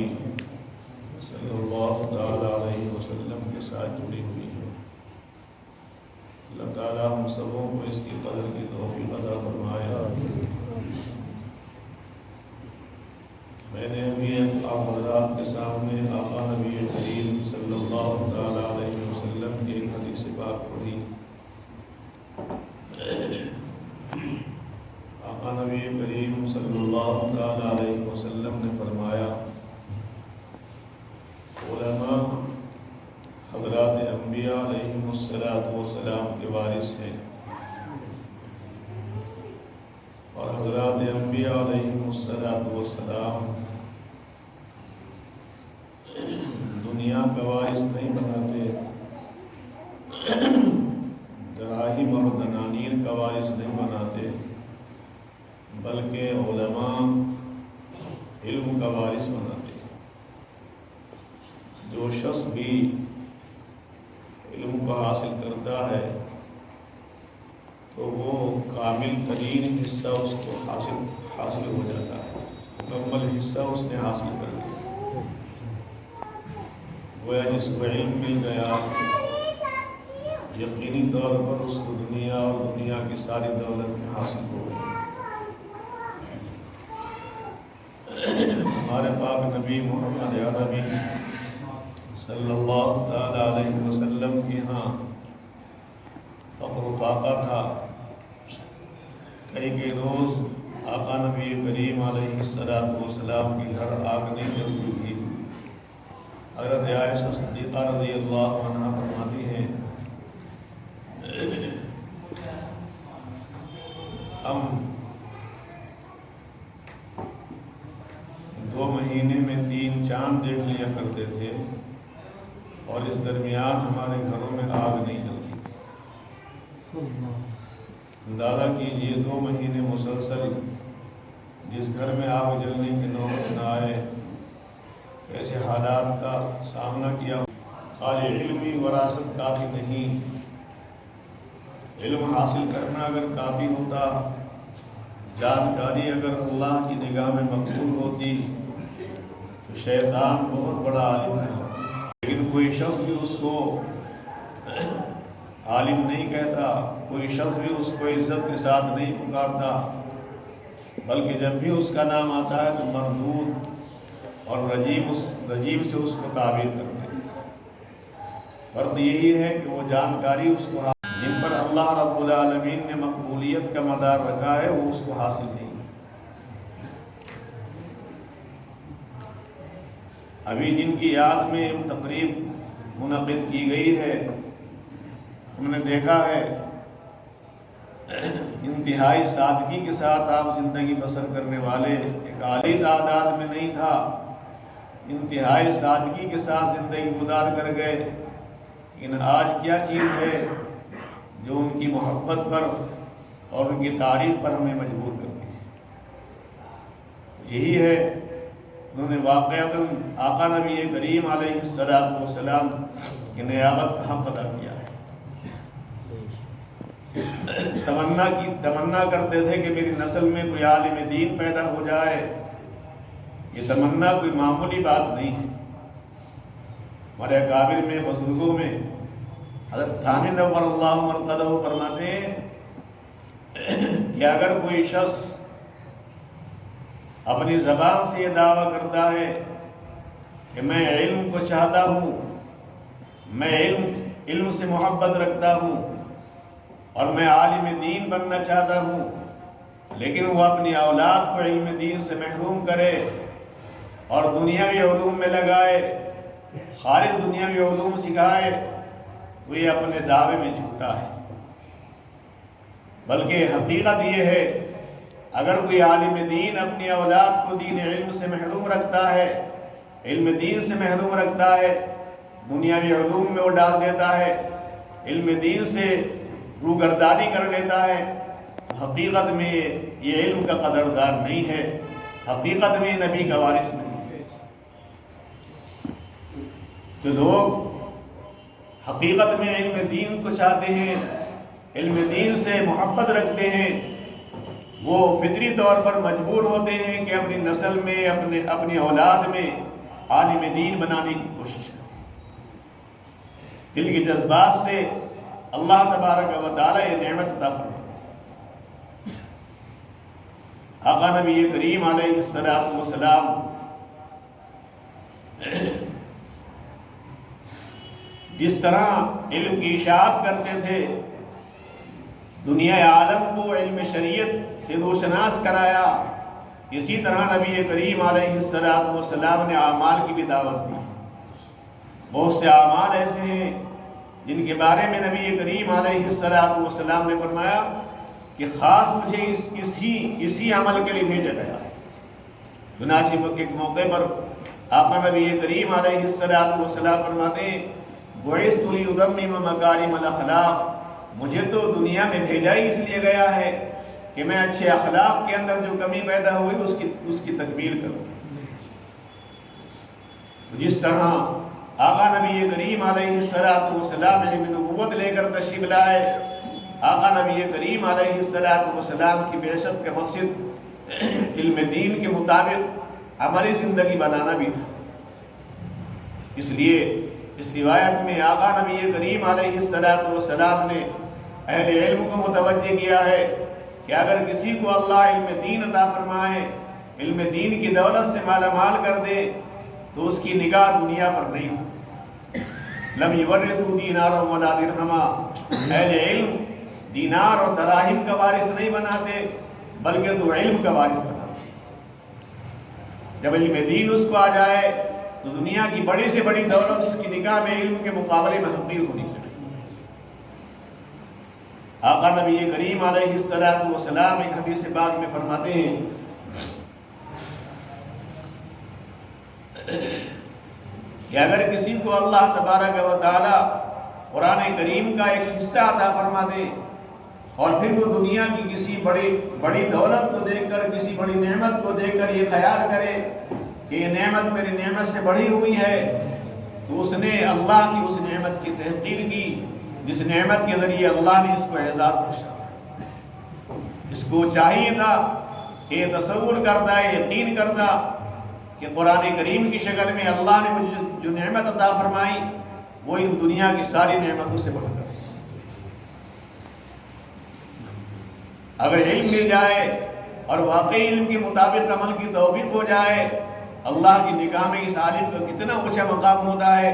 نبی صلی اللہ تعالیٰ علیہ وسلم کے ساتھ جڑی ہوئی ہے۔ اللہ تعالیٰ ہم سبوں کو اس کی قدر کی توفیق عطا فرمایا۔ میں نے ابھی آپ حضرات کے سامنے آقا نبی کریم صلی اللہ تعالیٰ علیہ وسلم کی ایک حدیث پاک پڑھی۔ آقا نبی کریم صلی اللہ تعالیٰ علیہ وسلم نے فرمایا، علماء حضرات انبیاء علیہم السلام کے وارث ہیں، اور حضرات انبیاء علیہم السلام دنیا کا وارث نہیں بناتے، دراہیم اور دنانیر کا وارث نہیں بناتے، بلکہ علماء علم کا وارث بناتے ہیں۔ جو شخص بھی علم کو حاصل کرتا ہے تو وہ کامل ترین حصہ اس کو حاصل ہو جاتا ہے، مکمل حصہ اس نے حاصل کر لیا۔ وہ جس کو علم مل گیا، یقینی طور پر اس کو دنیا اور دنیا کی ساری دولت میں حاصل ہو گئی۔ ہمارے پاک نبی محمد عربی صلی اللہ تعالیٰ علیہ وسلم کے ہاں فقر و فاقہ تھا۔ کئی روز آقا نبی کریم علیہ السلام کی گھر آگ نہیں جلتی تھی۔ حضرت عائشہ صدیقہ رضی اللہ عنہ فرماتی ہیں، ہم 2 مہینے میں 3 چاند دیکھ لیا کرتے تھے، اور اس درمیان ہمارے گھروں میں آگ نہیں جلتی۔ اندازہ کیجئے 2 مہینے مسلسل جس گھر میں آگ جلنے کی نوبت نہ آئے، ایسے حالات کا سامنا کیا۔ خالی علمی وراثت کافی نہیں، علم حاصل کرنا اگر کافی ہوتا، جانکاری اگر اللہ کی نگاہ میں مقبول ہوتی تو شیطان بہت بڑا عالم ہے، لیکن کوئی شخص بھی اس کو عالم نہیں کہتا، کوئی شخص بھی اس کو عزت کے ساتھ نہیں پکارتا، بلکہ جب بھی اس کا نام آتا ہے تو مردود اور رجیم سے اس کو تعبیر کرتے ہیں۔ فرق یہی ہے کہ وہ جانکاری اس کو جن پر اللہ رب العالمین نے مقبولیت کا مدار رکھا ہے وہ اس کو حاصل نہیں۔ ابھی جن کی یاد میں تقریب منعقد کی گئی ہے، ہم نے دیکھا ہے انتہائی سادگی کے ساتھ آپ زندگی بسر کرنے والے، ایک عالی تعداد میں نہیں تھا، انتہائی سادگی کے ساتھ زندگی گزار کر گئے، لیکن آج کیا چیز ہے جو ان کی محبت پر اور ان کی تعریف پر ہمیں مجبور کرتی ہے؟ یہی ہے، انہوں نے واقعتاً آقا نبی کریم علیہ السلام کی نیابت کا حق ادا کیا ہے۔ تمنا کرتے تھے کہ میری نسل میں کوئی عالم دین پیدا ہو جائے۔ یہ تمنا کوئی معمولی بات نہیں ہے۔ ہمارے اکابر میں، بزرگوں میں، حضرت تھانوی نور اللہ مرقدہ فرماتے ہیں کہ اگر کوئی شخص اپنی زبان سے یہ دعویٰ کرتا ہے کہ میں علم کو چاہتا ہوں، میں علم سے محبت رکھتا ہوں اور میں عالم دین بننا چاہتا ہوں، لیکن وہ اپنی اولاد کو علم دین سے محروم کرے اور دنیاوی علوم میں لگائے، خالص دنیاوی علوم سکھائے، تو یہ اپنے دعوے میں جھوٹا ہے۔ بلکہ حقیقت یہ ہے، اگر کوئی عالم دین اپنی اولاد کو دین علم سے محروم رکھتا ہے، علم دین سے محروم رکھتا ہے، دنیاوی علوم میں وہ ڈال دیتا ہے، علم دین سے روگردانی کر لیتا ہے، حقیقت میں یہ علم کا قدردان نہیں ہے، حقیقت میں نبی کا وارث نہیں ہے۔ جو لوگ حقیقت میں علم دین کو چاہتے ہیں، علم دین سے محبت رکھتے ہیں، وہ فطری طور پر مجبور ہوتے ہیں کہ اپنی نسل میں، اپنی اولاد میں عالم دین بنانے کی کوشش کریں. دل کے جذبات سے اللہ تبارک و تعالیٰ یہ نعمت عطا فرمائے. آقا نبی کریم علیہ السلام جس طرح علم کی اشاعت کرتے تھے، دنیا عالم کو علم شریعت سے روشناس کرایا، اسی طرح نبی کریم علیہ السلام نے اعمال کی بھی دعوت دی. بہت سے اعمال ایسے ہیں جن کے بارے میں نبی کریم علیہ السلام نے فرمایا کہ خاص مجھے اسی عمل کے لیے بھیجا گیا ہے. چنانچہ ایک موقع پر آقا نبی کریم علیہ السلام فرماتے ہیں بعثت لأتمم مکارم الاخلاق، مجھے تو دنیا میں بھیجا ہی اس لیے گیا ہے کہ میں اچھے اخلاق کے اندر جو کمی پیدا ہوئی اس کی تکمیل کروں. جس طرح آقا نبی کریم علیہ السلام علم نبوت لے کر تشریف لائے، آقا نبی کریم علیہ السلام کی بعثت کا مقصد علم دین کے مطابق عملی زندگی بنانا بھی تھا. اس لیے اس روایت میں آقا نبی کریم علیہ السلام نے اہل علم کو متوجہ کیا ہے کہ اگر کسی کو اللہ علم دین عطا فرمائے، علم دین کی دولت سے مالا مال کر دے تو اس کی نگاہ دنیا پر نہیں ہو. لم یورثوا دینارا ولا درہما، اہل علم دینار اور دراہم کا وارث نہیں بناتے بلکہ تو علم کا وارث بناتے. جب علم دین اس کو آ جائے تو دنیا کی بڑی سے بڑی دولت اس کی نگاہ میں علم کے مقابلے میں حقیر ہونی چاہیے. آقا نبی کریم علیہ السلام ایک حدیث پاک میں فرماتے ہیں کہ اگر کسی کو اللہ تبارک و تعالی قرآن کریم کا ایک حصہ عطا فرما دے اور پھر وہ دنیا کی کسی بڑی دولت کو دیکھ کر، کسی بڑی نعمت کو دیکھ کر یہ خیال کرے کہ یہ نعمت میری نعمت سے بڑھی ہوئی ہے، تو اس نے اللہ کی اس نعمت کی تحقیر کی جس نعمت کے ذریعے اللہ نے اس کو اعزاز بخشا. اس کو چاہیے تھا کہ یہ تصور کرتا ہے، یقین کرتا کہ قرآن کریم کی شکل میں اللہ نے مجھے جو نعمت عطا فرمائی وہ ان دنیا کی ساری نعمتوں سے بڑھ کر. اگر علم مل جائے اور واقعی علم کے مطابق عمل کی توفیق ہو جائے، اللہ کی نگاہ میں اس عالم کا کتنا اونچا مقام ہوتا ہے.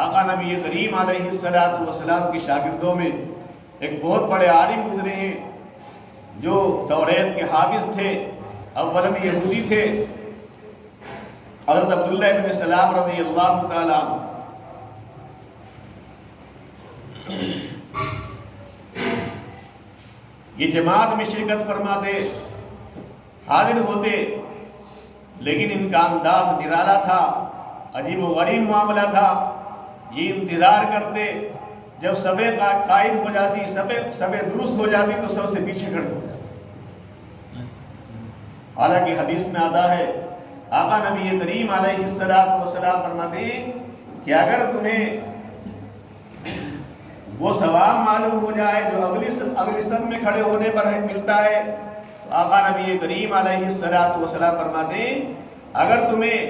آقا نبی کریم علیہ السلام کی شاگردوں میں ایک بہت بڑے عالم گزرے ہیں جو توریت کے حافظ تھے، اولاً یہودی تھے، حضرت عبداللہ بن سلام رضی اللہ تعالیٰ عنہ. یہ جماعت میں شرکت فرماتے، حاضر ہوتے، لیکن ان کا انداز نرالا تھا، عجیب و غریب معاملہ تھا. یہ انتظار کرتے جب صفیں قائم ہو جاتی، صفیں درست ہو جاتی تو سب سے پیچھے کھڑے ہو جاتے. حالانکہ حدیث میں آتا ہے آقا نبی کریم علیہ السلام فرماتے ہیں کہ اگر تمہیں وہ ثواب معلوم ہو جائے جو اگلی صف میں کھڑے ہونے پر ملتا ہے، تو آقا نبی کریم علیہ السلام فرماتے ہیں اگر تمہیں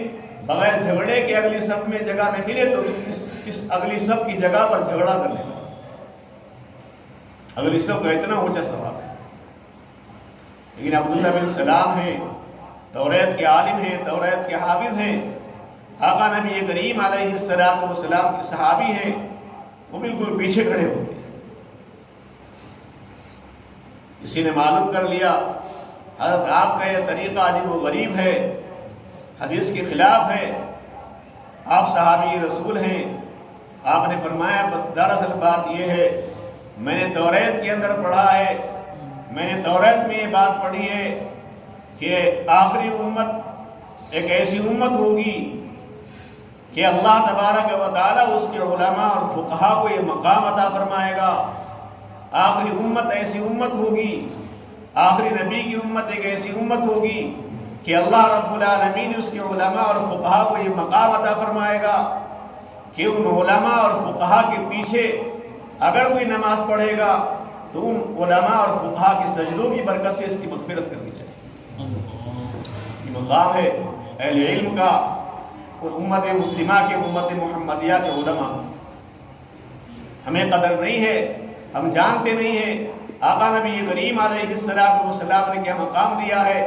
بغیر جھگڑے کے اگلی صف میں جگہ نہ ملے تو اس اگلی صف کی جگہ پر جھگڑا کر لینا. اگلی صف کا اتنا اونچا ثواب ہے. لیکن عبداللہ بن سلام ہیں، توریت کے عالم ہیں، توریت کے حافظ ہیں، آقا نبی کریم علیہ السلام کے صحابی ہیں، وہ بالکل پیچھے کھڑے ہو گئے. کسی نے معلوم کر لیا حضرت آپ کا یہ طریقہ عجیب و غریب ہے، حدیث کے خلاف ہے، آپ صحابی رسول ہیں. آپ نے فرمایا دراصل بات یہ ہے میں نے توریت کے اندر پڑھا ہے، میں نے توریت میں یہ بات پڑھی ہے کہ آخری امت ایک ایسی امت ہوگی کہ اللہ تبارک و تعالیٰ اس کے علماء اور فقہا کو یہ مقام عطا فرمائے گا. آخری امت ایسی امت ہوگی، آخری نبی کی امت ایک ایسی امت ہوگی کہ اللہ رب العالمین اس کے علماء اور فقہا کو یہ مقام عطا فرمائے گا کہ ان علماء اور فقہا کے پیچھے اگر کوئی نماز پڑھے گا تو ان علماء اور فقہا کے سجدوں کی برکت سے اس کی مغفرت کر دی جائے. یہ مقام ہے اہل علم کا امت مسلمہ کے، امت محمدیہ کے علماء، ہمیں قدر نہیں ہے، ہم جانتے نہیں ہیں آقا نبی کریم علیہ السلام نے کیا مقام دیا ہے،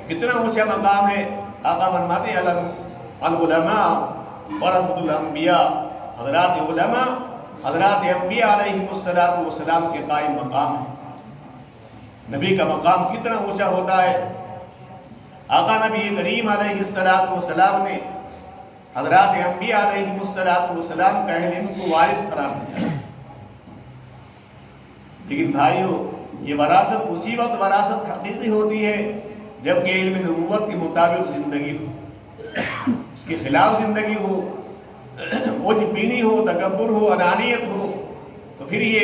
کتنا اونچا مقام ہے۔ آقا فرماتے ہیں العلماء ورثۃ الانبیاء، حضرات علماء حضرات انبیاء علیہ السلام کے قائم مقام ہے۔ نبی کا مقام کتنا اونچا ہوتا ہے۔ آقا نبی کریم علیہ السلام نے حضرات انبیاء علیہ السلام کا اہل علم کو وارث قرار دیا۔ لیکن بھائیو، یہ وراثت اسی وقت وراثت حقیقی ہوتی ہے جبکہ علم نبوت کے مطابق زندگی ہو، اس کے خلاف زندگی ہو، عجب بینی ہو، تکبر ہو، انانیت ہو، تو پھر یہ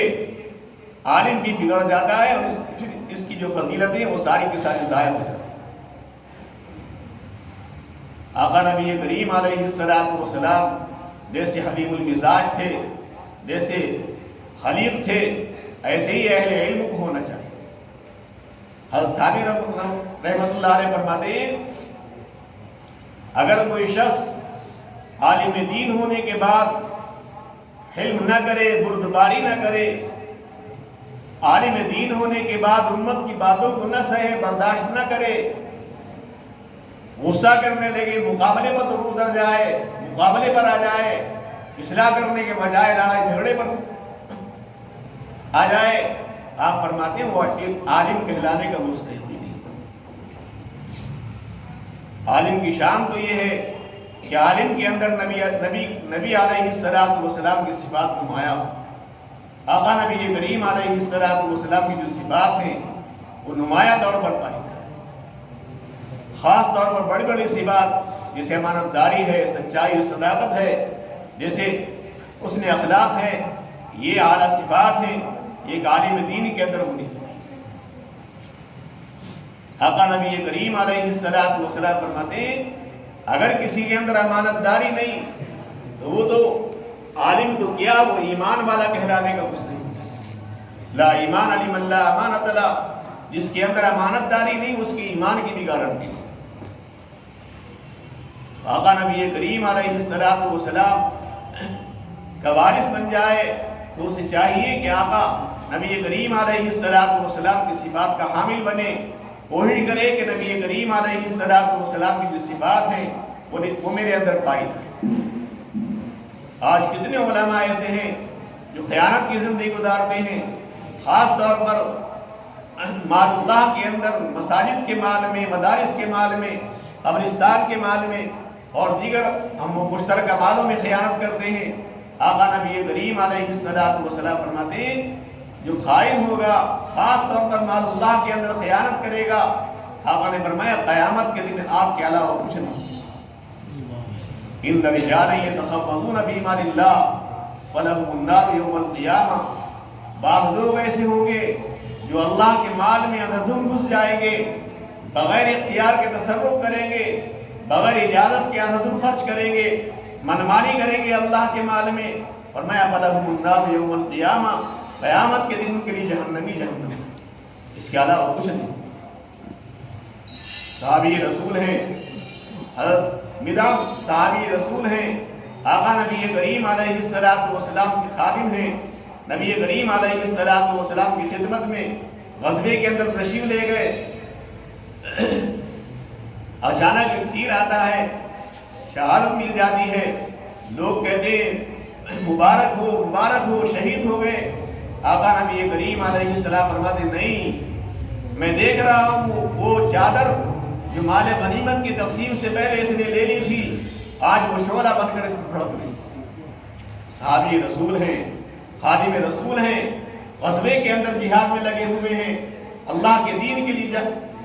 عالم بھی بگڑ جاتا ہے اور پھر اس کی جو فضیلتیں ہیں وہ ساری کی ساری ضائع ہو جاتی ہیں۔ آقا نبی کریم علیہ السلام جیسے حلیم المزاج تھے، جیسے خلیق تھے، ایسے ہی اہل علم کو ہونا چاہیے۔ حضرت تھانوی رحمۃ اللہ علیہ فرماتے ہیں اگر کوئی شخص عالم دین ہونے کے بعد حلم نہ کرے، بردباری نہ کرے، عالم دین ہونے کے بعد امت کی باتوں کو نہ سہے، برداشت نہ کرے، غصہ کرنے لگے، مقابلے پر اتر جائے، مقابلے پر آ جائے، اصلاح کرنے کے بجائے لڑائی جھگڑے پر آ جائے، آپ فرماتے ہیں وہ عالم کہلانے کا مستحق نہیں۔ عالم کی شان تو یہ ہے کہ عالم کے اندر نبی علیہ السلام کی صفات نمایاں ہو۔ آقا نبی کریم علیہ السلام کی جو صفات ہیں وہ نمایاں طور پر پائی جائیں، خاص طور پر بڑی بڑی صفات جیسے امانت داری ہے، سچائی و صداقت ہے، جیسے حسن اخلاق ہے، یہ اعلیٰ صفات ہیں، ایک عالم دین کے اندر ہونی چاہیے۔ آقا نبی کریم علیہ السلام فرماتے ہیں اگر کسی کے اندر امانت داری نہیں تو وہ تو عالم تو کیا، وہ ایمان والا کہلانے کا مستحق۔ لا ایمان لمن لا امانت له، جس کے اندر امانت داری نہیں اس کی ایمان کی بھی گارنٹی نہیں۔ آقا نبی کریم علیہ السلام کا وارث بن جائے تو اسے چاہیے کہ آقا نبی کریم علیہ السلام کی صفات کا حامل بنے، کوشش کرے کہ نبی کریم علیہ السلام کی جو صفات ہیں وہ میرے اندر پائی جائے۔ آج کتنے علماء ایسے ہیں جو خیانت کی زندگی گزارتے ہیں، خاص طور پر مال اللہ کے اندر، مساجد کے مال میں، مدارس کے مال میں، قبرستان کے مال میں اور دیگر ہم مشترکہ مالوں میں خیانت کرتے ہیں۔ آقا نبی کریم علیہ السلام فرماتے ہیں جو خائن ہوگا، خاص طور پر مال اللہ کے اندر خیانت کرے گا، آقا نے فرمایا قیامت کے دن آپ کے علاوہ کچھ نہیں۔ ان رجالا یتخوضون فی مال اللہ ولہم النار یوم القیامہ، بعض لوگ ایسے ہوں گے جو اللہ کے مال میں اندھدھن گھس جائیں گے، بغیر اختیار کے تصرف کریں گے، بغیر اجازت کے اندھدھن خرچ کریں گے، منمانی کریں گے اللہ کے مال میں، فرمایا فلہم النار یوم القیامہ، قیامت کے دن ان کے لیے جہنم، اس کے علاوہ کچھ نہیں۔ صحابی رسول ہیں، حضرت مدام صحابی رسول ہیں، آقا نبی کریم علیہ السلام کے خادم ہیں، نبی کریم علیہ السلام کی خدمت میں غزوے کے اندر تشریف لے گئے، اچانک ایک تیر آتا ہے، شہادت مل جاتی ہے، لوگ کہتے ہیں مبارک ہو شہید ہو گئے۔ آقا نبی کریم علیہ السلام فرماتے نہیں، میں دیکھ رہا ہوں وہ چادر جو مال غنیمت کی تقسیم سے پہلے اس نے لے لی تھی، آج وہ شعلہ بن کر اس پر بھڑک گئی۔ صحابی رسول ہیں، خادم رسول ہیں، غزوے کے اندر جہاد میں لگے ہوئے ہیں، اللہ کے دین کے لیے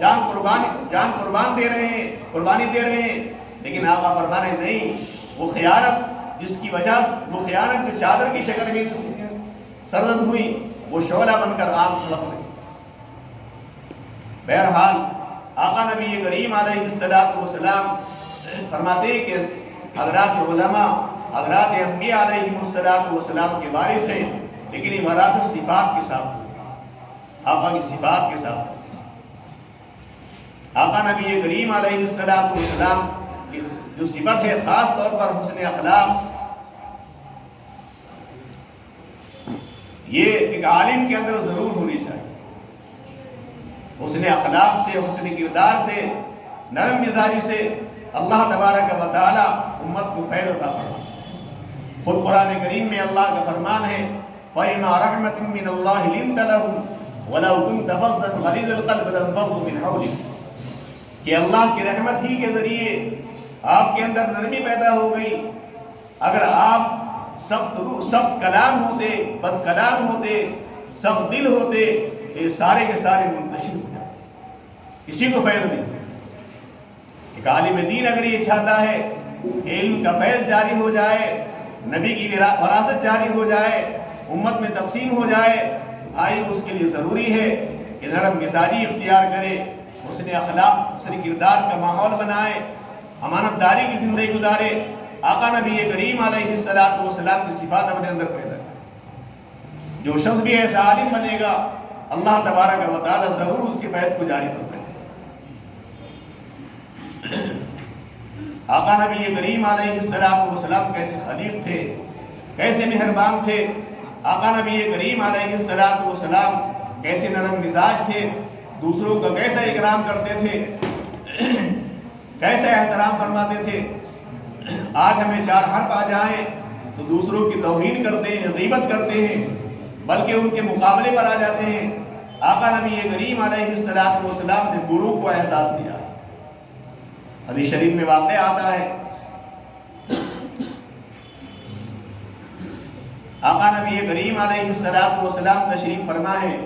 جان قربانی دے رہے ہیں، لیکن آقا فرمانے نہیں، وہ خیانت جس کی وجہ وہ خیانت جو چادر کی شکل میں سرزد ہوئی وہ شعلہ بن کر آگ سلگ گئی۔ بہرحال آقا نبی کریم علیہ السلام فرماتے ہیں کہ حضرات علماء، حضرات انبیاء علیہ السلام کے وارث ہیں، لیکن یہ وراثت صفات کے ساتھ ہوئی، آقا کی صفات کے ساتھ۔ آقا نبی کریم علیہ السلام جو صفت ہے خاص طور پر حسن اخلاق، یہ ایک عالم کے اندر ضرور ہونی چاہیے۔ حسن اخلاق سے، حسن کردار سے، نرم مزاجی سے اللہ تبارک و تعالی امت کو فیض عطا فرمائے۔ خود قرآن کریم میں اللہ کا فرمان ہے فَإِمَا رَحْمَةٍ مِّنَ اللَّهِ لِنْتَ لَهُمْ وَلَوْ كُنْتَ فَظًّا غَلِيظَ الْقَلْبِ لَانفَضُّوا مِنْ حَوْلِكَ، کہ اللہ کی رحمت ہی کے ذریعے آپ کے اندر نرمی پیدا ہو گئی۔ اگر آپ سخت کلام ہوتے، بد کلام ہوتے، سخت دل ہوتے، یہ سارے کے سارے منتشر ہو جاتے، کسی کو فیض نہیں۔ ایک عالم دین اگر یہ چاہتا ہے کہ علم کا فیض جاری ہو جائے، نبی کی وراثت جاری ہو جائے، امت میں تقسیم ہو جائے، آئی اس کے لیے ضروری ہے کہ نرم مزاجی اختیار کرے، حسن اخلاق، حسن کردار کا ماحول بنائے، امانت داری کی زندگی گزارے، آقا نبی کریم علیہ السلام کی صفات اپنے اندر پیدا کرے۔ جو شخص بھی ایسا عالم بنے گا اللہ تبارک و تعالی ضرور اس کے فیض کو جاری فرمائے۔ آقا نبی کریم علیہ السلام کیسے خلیق تھے، کیسے مہربان تھے، آقا نبی کریم علیہ السلام کیسے نرم مزاج تھے، دوسروں کا کیسا اکرام کرتے تھے، کیسے احترام فرماتے تھے۔ آج ہمیں چار حرف آ جائیں تو دوسروں کی توہین کرتے ہیں، غیبت کرتے ہیں، بلکہ ان کے مقابلے پر آ جاتے ہیں۔ آقا نبی کریم علیہ السلام نے غرور کو احساس دیا۔ حدیث شریف میں واقع آتا ہے آقا نبی کریم علیہ السلام تشریف فرما ہے،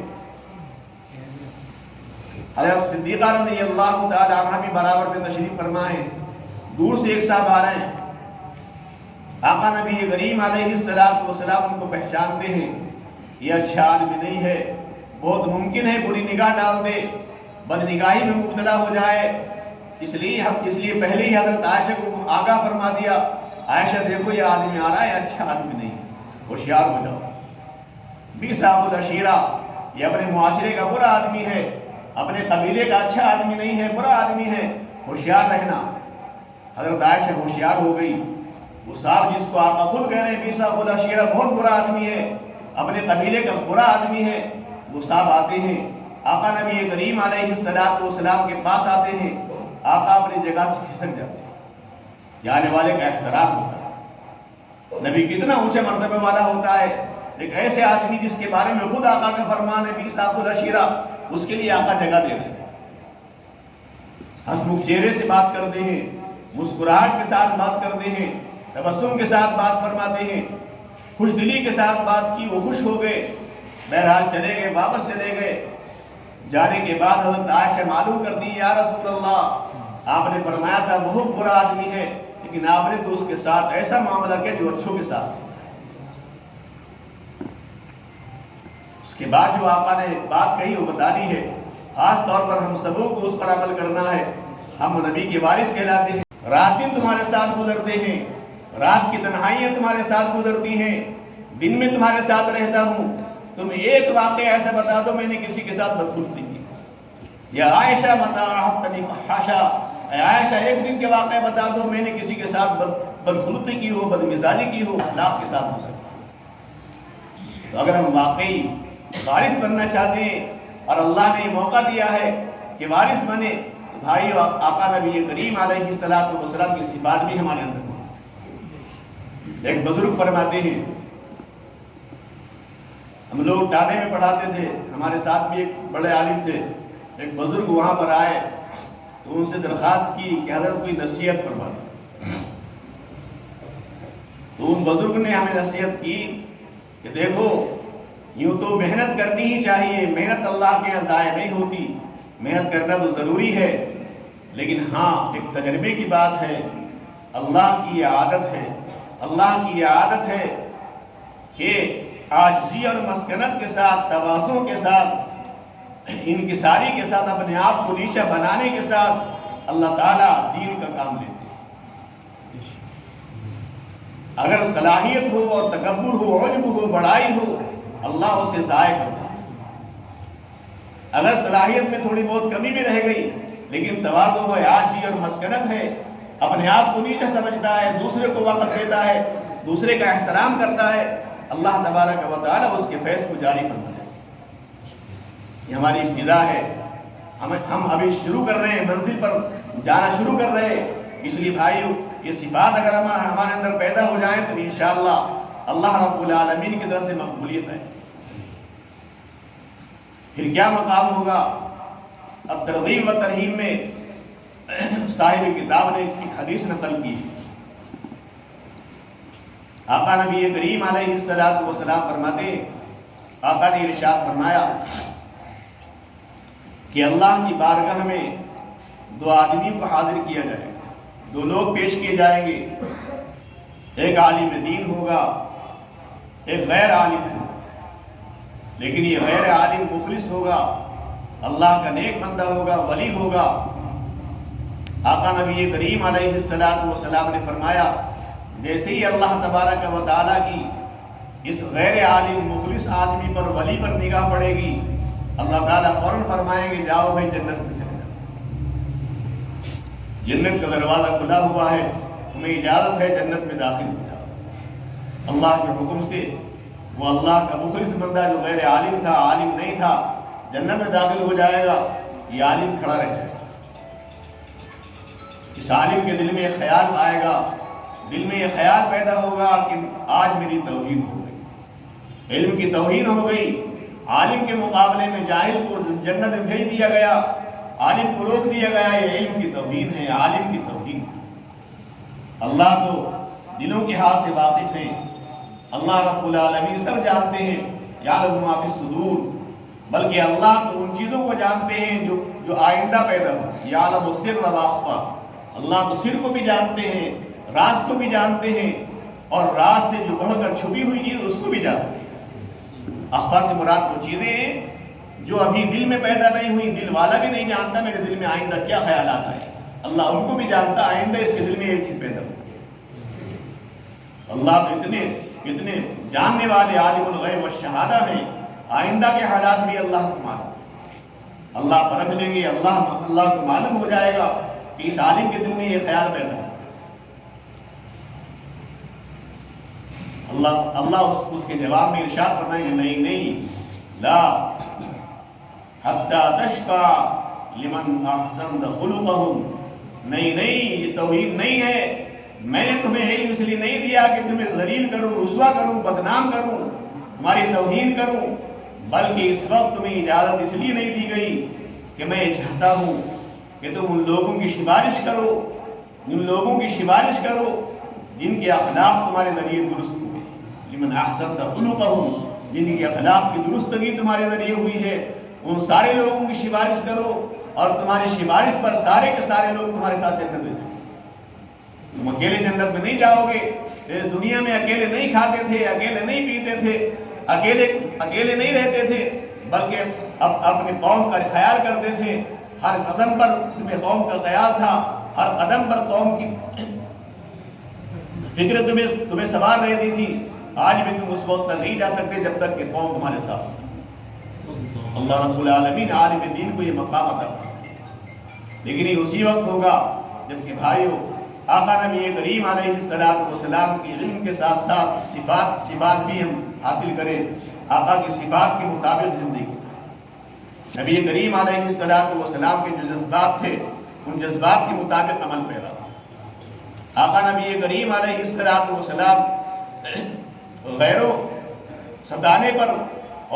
حضرت صدیقہ رضی اللہ تعالی عنہ بھی برابر میں تشریف فرما ہے، دور سے ایک صاحب آ رہے ہیں، آقا نبی کریم علیہ السلام ان کو پہچانتے ہیں، یہ اچھا آدمی نہیں ہے، بہت ممکن ہے بری نگاہ ڈال دے، بد نگاہی میں مبتلا ہو جائے، اس لیے پہلے ہی حضرت عائشہ کو آگاہ فرما دیا، عائشہ دیکھو یہ آدمی آ رہا ہے، اچھا آدمی نہیں، ہوشیار ہو جاؤ۔ بیساق العشیرہ، یہ اپنے معاشرے کا برا آدمی ہے، اپنے قبیلے کا اچھا آدمی نہیں ہے، برا آدمی ہے، ہوشیار رہنا۔ حضرت عائشہ ہوشیار ہو گئی، وہ صاحب جس کو آقا خود کہہ رہے ہیں بیساق العشیرہ بہت برا آدمی ہے، اپنے قبیلے کا برا آدمی ہے، وہ صاحب آتے ہیں آقا نبی کریم علیہ السلام کے پاس آتے ہیں، آقا اپنی جگہ سے کھسک جاتے ہیں، جانے والے کا احترام ہوتا ہے۔ نبی کتنا اونچے مرتبے والا ہوتا ہے، ایک ایسے آدمی جس کے بارے میں خود آقا کا فرمان ہے بیساق العشیرہ، اس کے لیے آقا جگہ دے رہے ہیں، ہنسمکھ چہرے سے بات کرتے ہیں، مسکراہٹ کے ساتھ بات کرتے ہیں، تبسم کے ساتھ بات فرماتے ہیں، خوش دلی کے ساتھ بات کی، وہ خوش ہو گئے، بہرحال چلے گئے، واپس چلے گئے۔ جانے کے بعد حضرت عائشہ معلوم کر دی، یا رسول اللہ آپ نے فرمایا تھا بہت برا آدمی ہے، لیکن آپ نے تو اس کے ساتھ ایسا معاملہ کیا جو اچھوں کے ساتھ۔ اس کے بعد جو آقا نے بات کہی وہ بتانی ہے، خاص طور پر ہم سبوں کو اس پر عمل کرنا ہے۔ ہم نبی کے وارث کہلاتے ہیں، رات دن تمہارے ساتھ گزرتے ہیں، رات کی تنہائیاں تمہارے ساتھ گزرتی ہیں، دن میں تمہارے ساتھ رہتا ہوں، تم ایک واقعہ ایسا بتا دو میں نے کسی کے ساتھ بدخلقی کی، یا عائشہ متا عہدتنی فحاشا، اے عائشہ ایک دن کے واقعہ بتا دو میں نے کسی کے ساتھ بدخلقی کی ہو، بدمزاجی کی ہو، اخلاق کے ساتھ گزرتی۔ تو اگر ہم واقعی وارث بننا چاہتے ہیں اور اللہ نے یہ موقع دیا ہے کہ وارث بنے، تو بھائیو آقا نبی کریم علیہ السلام کی صفات بھی ہمارے اندر ہیں۔ ایک بزرگ فرماتے ہیں، ہم لوگ ٹانے میں پڑھاتے تھے، ہمارے ساتھ بھی ایک بڑے عالم تھے، ایک بزرگ وہاں پر آئے تو ان سے درخواست کی کہ حضرت کوئی نصیحت فرما دیں۔ تو ان بزرگ نے ہمیں نصیحت کی کہ دیکھو یوں تو محنت کرنی ہی چاہیے، محنت اللہ کے یہاں ضائع نہیں ہوتی، محنت کرنا تو ضروری ہے، لیکن ہاں ایک تجربے کی بات ہے، اللہ کی یہ عادت ہے کہ عاجزی اور مسکنت کے ساتھ، تواضع کے ساتھ، انکساری کے ساتھ، اپنے آپ کو نیچا بنانے کے ساتھ اللہ تعالیٰ دین کا کام لیتے ہیں۔ اگر صلاحیت ہو اور تکبر ہو، عجب ہو، بڑائی ہو، اللہ اسے ضائع کرتا ہے۔ اگر صلاحیت میں تھوڑی بہت کمی بھی رہ گئی لیکن تواضع ہے، عاجزی اور مسکنت ہے، اپنے آپ کو نیچا سمجھتا ہے، دوسرے کو وقت دیتا ہے، دوسرے کا احترام کرتا ہے، اللہ تبارک و تعالیٰ اس کے فیض کو جاری فرمائے۔ یہ ہماری ابتدا ہے، ہم ابھی شروع کر رہے ہیں، منزل پر جانا شروع کر رہے ہیں۔ اس لیے بھائیو، یہ صفات اگر ہمارے اندر پیدا ہو جائیں تو انشاءاللہ اللہ رب العالمین کی طرف سے مقبولیت ہے۔ پھر کیا مقام ہوگا؟ اب ترغیب و ترہیب میں صاحب کتاب نے ایک حدیث نقل کی۔ آقا نبی کریم علیہ السلام فرماتے ہیں، آقا نے ارشاد فرمایا کہ اللہ کی بارگاہ میں دو آدمیوں کو حاضر کیا جائے گا، دو لوگ پیش کیے جائیں گے، ایک عالم دین ہوگا، ایک غیر عالم ہوگا، لیکن یہ غیر عالم مخلص ہوگا، اللہ کا نیک بندہ ہوگا، ولی ہوگا۔ آقا نبی کریم علیہ السلام نے فرمایا، جیسے ہی اللہ تبارک و تعالیٰ کی اس غیر عالم مخلص آدمی پر، ولی پر نگاہ پڑے گی، اللہ تعالیٰ فوراً فرمائیں گے جاؤ بھائی جنت میں چلے جاؤ، جنت کا دروازہ کھلا ہوا ہے، تمہیں اجازت ہے جنت میں داخل ہو جاؤ۔ اللہ کے حکم سے وہ اللہ کا مخلص بندہ جو غیر عالم تھا، عالم نہیں تھا، جنت میں داخل ہو جائے گا، یہ عالم کھڑا رہ جائے گا۔ اس عالم کے دل میں یہ خیال آئے گا، دل میں یہ خیال پیدا ہوگا کہ آج میری توہین ہو گئی، علم کی توہین ہو گئی، عالم کے مقابلے میں جاہل کو جنت میں بھیج دیا گیا، عالم کو روک دیا گیا، یہ علم کی توہین ہے، عالم کی توہین۔ اللہ تو دلوں کے حال سے واقف ہیں، اللہ رب العالمین سب جانتے ہیں، یعلم ما فی الصدور، بلکہ اللہ تو ان چیزوں کو جانتے ہیں جو آئندہ پیدا ہو، یعلم السر واخفی، اللہ تو سر کو بھی جانتے ہیں، راز کو بھی جانتے ہیں، اور راز سے جو بڑھ کر چھپی ہوئی چیز اس کو بھی جانتے ہیں۔ اخفا سے مراد وہ چیزیں ہیں جو ابھی دل میں پیدا نہیں ہوئی، دل والا بھی نہیں جانتا میرے دل میں آئندہ کیا خیال آتا ہے، اللہ ان کو بھی جانتا آئندہ اس کے دل میں ایک چیز پیدا ہوگی۔ اللہ تو اتنے جاننے والے عالم الغیب والشہادہ ہیں، آئندہ کے حالات بھی اللہ کو معلوم، اللہ پرکھ لیں گے، اللہ کو معلوم ہو جائے گا کہ اس عالم کے دل میں یہ خیال پیدا ہو۔ اللہ اس کے جواب میں ارشاد فرمائیں گے، نہیں لا حتی تشفع لمن احسنت خلقہم، نہیں یہ توہین نہیں ہے، میں نے تمہیں علم اس لیے نہیں دیا کہ تمہیں ذلیل کروں، رسوا کروں، بدنام کروں، تمہاری توہین کروں، بلکہ اس وقت تمہیں اجازت اس لیے نہیں دی گئی کہ میں چاہتا ہوں کہ تم ان لوگوں کی سفارش کرو، جن کے اخلاق تمہارے ذریعے درست ہوئے، لمن احسنت خلقہم، جن کے اخلاق کی درستگی تمہارے ذریعے ہوئی ہے، ان سارے لوگوں کی سفارش کرو، اور تمہاری سفارش پر سارے کے سارے لوگ تمہارے ساتھ جنت میں جائیں۔ تم اکیلے جنت میں نہیں جاؤ گے، دنیا میں اکیلے نہیں کھاتے تھے، اکیلے نہیں پیتے تھے، اکیلے نہیں رہتے تھے، بلکہ اپنے قوم کا خیال کرتے تھے، ہر قدم پر تمہیں قوم کا خیال تھا، ہر قدم پر قوم کی فکر تمہیں سوار رہتی تھی۔ آج بھی تم اس وقت تک نہیں جا سکتے جب تک کہ قوم تمہارے ساتھ۔ اللہ رب العالمین عالم دین کو یہ مقام عطا فرمائے، لیکن یہ اسی وقت ہوگا جب کہ بھائیو آقا نبی کریم علیہ السلام کی علم کے ساتھ ساتھ صفات بھی ہم حاصل کریں، آقا کی صفات کے مطابق زندگی کریں۔ نبی کریم علیہ السلام کے جو جذبات تھے، ان جذبات کے مطابق عمل پیدا ہو۔ آقا نبی کریم علیہ السلام غیروں ستانے پر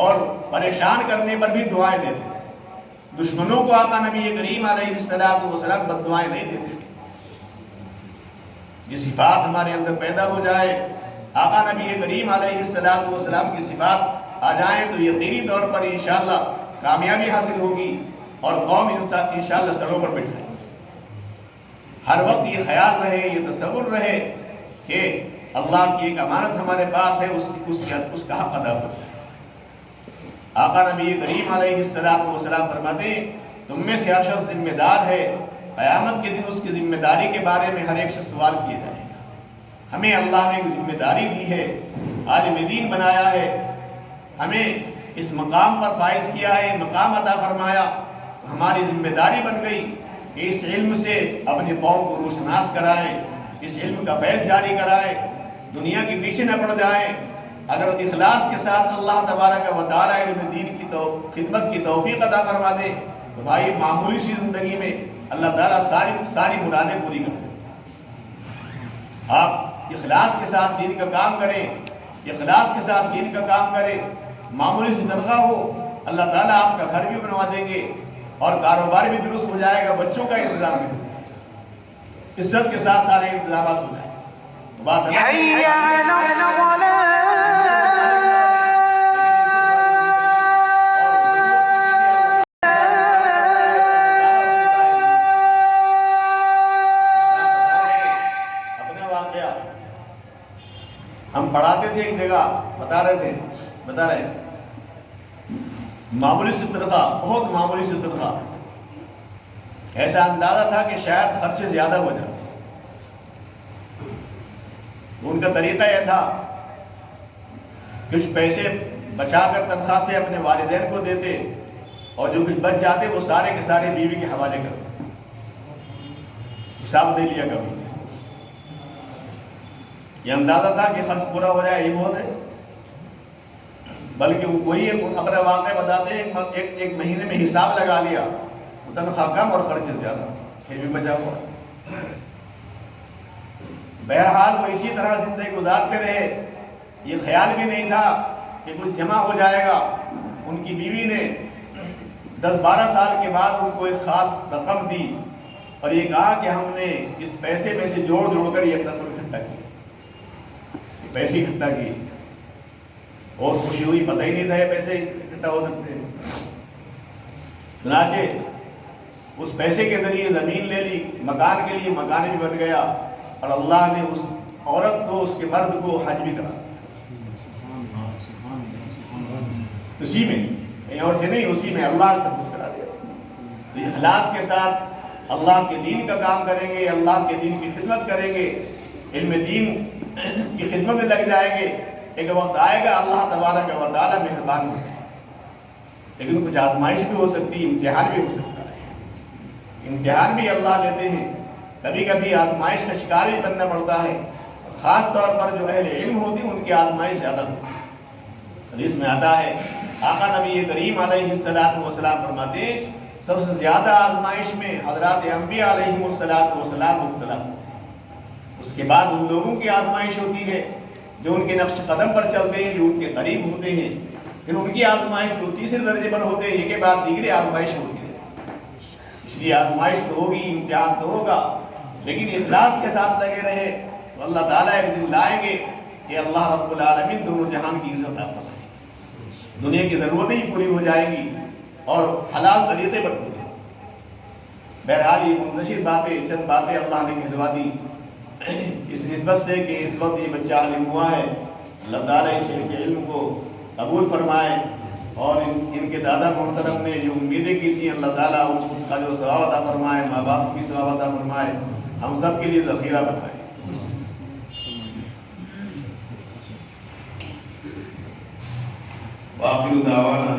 اور پریشان کرنے پر بھی دعائیں دیتے تھے، دشمنوں کو آقا نبی کریم علیہ السلام بد دعائیں نہیں دیتے تھے۔ یہ صفات ہمارے اندر پیدا ہو جائے، آقا نبی کریم علیہ السلام کی صفات آ جائیں تو یقینی طور پر انشاءاللہ کامیابی حاصل ہوگی، اور قوم انشاءاللہ سروں پر بٹھائے۔ ہر وقت یہ خیال رہے، یہ تصور رہے کہ اللہ کی ایک امانت ہمارے پاس ہے، اس کا حق ادا کرنا ہے۔ آقا نبی کریم علیہ السلام فرماتے ہیں، تم میں سے ہر شخص ذمہ دار ہے، قیامت کے دن اس کی ذمہ داری کے بارے میں ہر ایک سے سوال کیا جائے گا۔ ہمیں اللہ نے ایک ذمہ داری دی ہے، عالم دین بنایا ہے، ہمیں اس مقام پر فائز کیا ہے، مقام عطا فرمایا، ہماری ذمہ داری بن گئی کہ اس علم سے اپنی قوم کو روشناس کرائیں، اس علم کا فیض جاری کرائیں، دنیا کے پیچھے نہ پڑ جائیں۔ اگر اخلاص کے ساتھ اللہ تبارک و تعالیٰ علم دین کی خدمت کی توفیق عطا فرما دے تو بھائی معمولی سی زندگی میں اللہ تعالیٰ ساری مرادیں پوری کر دیں۔ آپ اخلاص کے ساتھ دین کا کام کریں، اخلاص کے ساتھ دین کا کام کریں، معمولی سی تنخواہ ہو، اللہ تعالیٰ آپ کا گھر بھی بنوا دیں گے اور کاروبار بھی درست ہو جائے گا، بچوں کا انتظام بھی ہو جائے گا، عزت کے ساتھ سارے انتظامات ہو جائیں گے۔ بات ہم پڑھاتے تھے ایک جگہ، بتا رہے معمولی سی تنخواہ، بہت معمولی سی تنخواہ، ایسا اندازہ تھا کہ شاید خرچے زیادہ ہو جائے۔ ان کا طریقہ یہ تھا کچھ پیسے بچا کر تنخواہ سے اپنے والدین کو دیتے اور جو کچھ بچ جاتے وہ سارے کے سارے بیوی کے حوالے کرتے، حساب نہیں لیا کبھی۔ یہ اندازہ تھا کہ خرچ پورا ہو جائے، یہ بہت ہے، بلکہ وہی اپنا واقعہ بتاتے ہیں، ایک مہینے میں حساب لگا لیا، تنخواہ کم اور خرچ زیادہ، پھر بھی بچا ہوا۔ بہرحال وہ اسی طرح زندگی گزارتے رہے، یہ خیال بھی نہیں تھا کہ کچھ جمع ہو جائے گا۔ ان کی بیوی نے 10-12 سال کے بعد ان کو ایک خاص رقم دی اور یہ کہا کہ ہم نے اس پیسے میں سے جوڑ کر یہ رقم اکٹھا کی، پیسے اکٹھا کی، اور خوشی ہوئی، پتہ ہی نہیں تھا یہ پیسے اکٹھا ہو سکتے ہیں۔ چنانچہ اس پیسے کے ذریعے زمین لے لی، مکان کے لیے مکان بھی بن گیا، اور اللہ نے اس عورت کو، اس کے مرد کو حج بھی کرا دیا، اسی میں، کہیں اور سے نہیں، اسی میں اللہ نے سب کچھ کرا دیا۔ تو اخلاص کے ساتھ اللہ کے دین کا کام کریں گے، اللہ کے دین کی خدمت کریں گے، علم دین کی خدمت میں لگ جائیں گے، ایک وقت آئے گا اللہ تبارک و تعالیٰ مہربان ہو جائے گا۔ لیکن کچھ آزمائش بھی ہو سکتی، امتحان بھی ہو سکتا ہے، امتحان بھی اللہ لیتے ہیں، کبھی کبھی آزمائش کا شکار بھی بننا پڑتا ہے، خاص طور پر جو اہل علم ہوتی ہیں ان کی آزمائش زیادہ ہوتی ہے۔ حدیث میں آتا ہے، آقا نبی کریم علیہ السلام فرماتے ہیں، سب سے زیادہ آزمائش میں حضرات انبیاء علیہ السلام مبتلا ہوتے ہیں، اس کے بعد ان لوگوں کی آزمائش ہوتی ہے جو ان کے نقش قدم پر چلتے ہیں، جو ان کے قریب ہوتے ہیں، پھر ان کی آزمائش جو تیسرے درجے پر ہوتے ہیں، یہ کے بعد دیگری آزمائش ہوتی ہے۔ اس لیے آزمائش تو ہوگی، امتحان تو ہوگا، لیکن اخلاص کے ساتھ لگے رہے تو اللہ تعالیٰ ایک دن لائیں گے کہ اللہ رب العالمین دونوں جہان کی عزت عطا فرمائے گی، دنیا کی ضرورتیں ہی پوری ہو جائیں گی اور حلال طریقے پر پوری۔ بہرحال یہ منتشر باتیں، چند باتیں اللہ نے کہلوا دی اس نسبت سے کہ اس وقت یہ بچہ عالم ہوا ہے، اللہ تعالیٰ اس علم کو قبول فرمائے، اور ان کے دادا محترم نے جو امیدیں کی تھیں اللہ تعالیٰ اس کا جو ثواب عطا فرمائے، ماں باپ کی ثواب عطا فرمائے، ہم سب کے لیے ذخیرہ بنائے۔ وآخر دعوانا